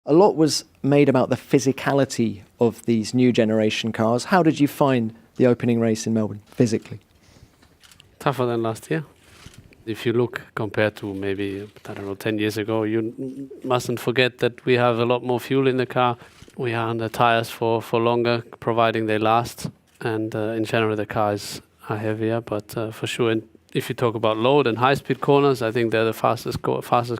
A lot was made about the physicality of these new generation cars. How did you find the opening race in Melbourne physically? Tougher than last year. If you look compared to maybe, 10 years ago, you mustn't forget that we have a lot more fuel in the car. We are on the tires for longer, providing they last. And in general, the cars are heavier, but for sure, if you talk about load and high-speed corners, I think they're the fastest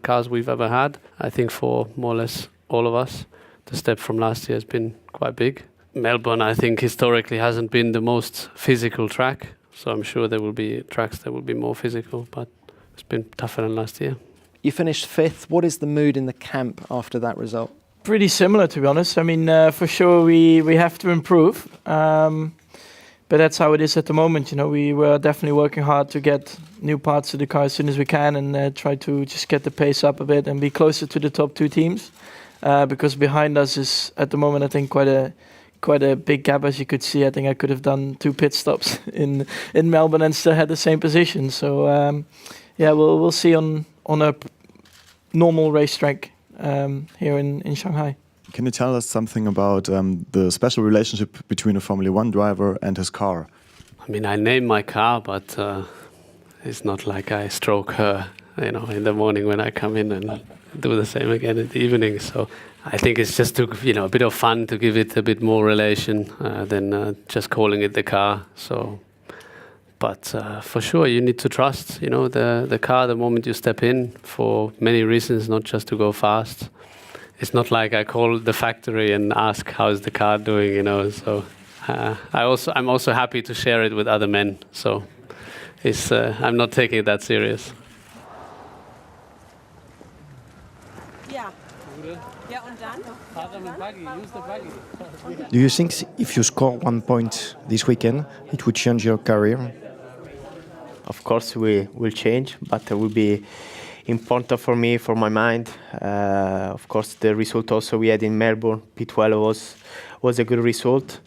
cars we've ever had. I think for more or less all of us, the step from last year has been quite big. Melbourne, I think, historically hasn't been the most physical track, so I'm sure there will be tracks that will be more physical, but it's been tougher than last year. You finished 5th. What is the mood in the camp after that result? Pretty similar, to be honest. I mean, for sure we have to improve, but that's how it is at the moment. You know, we were definitely working hard to get new parts of the car as soon as we can and try to just get the pace up a bit and be closer to the top 2 teams. Because behind us is at the moment, I think, quite a big gap, as you could see. I think I could have done 2 pit stops in Melbourne and still had the same position. So yeah, we'll see on a normal racetrack here in Shanghai. Can you tell us something about the special relationship between a Formula 1 driver and his car? I mean, I name my car, but it's not like I stroke her, in the morning when I come in and do the same again in the evening. So I think it's just a bit of fun to give it a bit more relation than just calling it the car. So, but for sure, you need to trust, the car the moment you step in for many reasons, not just to go fast. It's not like I call the factory and ask how's the car doing, So I'm also happy to share it with other men. So I'm not taking it that serious. Do you think if you score 1 point this weekend, it would change your career? Of course, we will change, but it will be important for me, for my mind. Of course, the result also we had in Melbourne, P12 was a good result.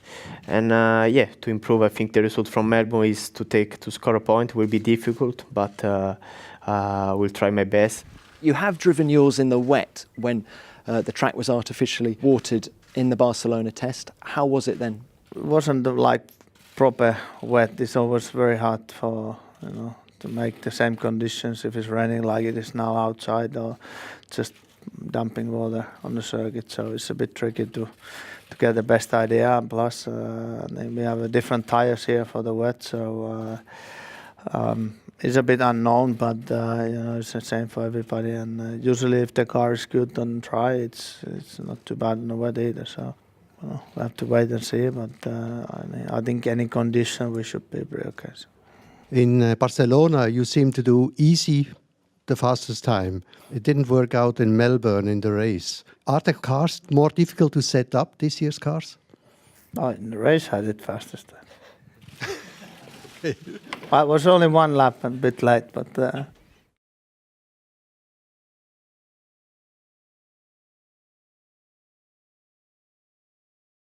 And to improve, I think the result from Melbourne is to score a point. It will be difficult, but we'll try my best. You have driven yours in the wet when the track was artificially watered in the Barcelona test. How was it then? It wasn't like proper wet. It's always very hard for to make the same conditions if it's raining like it is now outside or just dumping water on the circuit. So it's a bit tricky to get the best idea. Plus, we have different tires here for the wet, so it's a bit unknown. But it's the same for everybody. And usually, if the car is good on dry, it's not too bad in the wet either. So we have to wait and see. But I think any condition we should be pretty okay. So. In Barcelona, you seem to do easy the fastest time. It didn't work out in Melbourne in the race. Are the cars more difficult to set up, this year's cars? Oh, in the race I did fastest time. I was only 1 lap and a bit late, but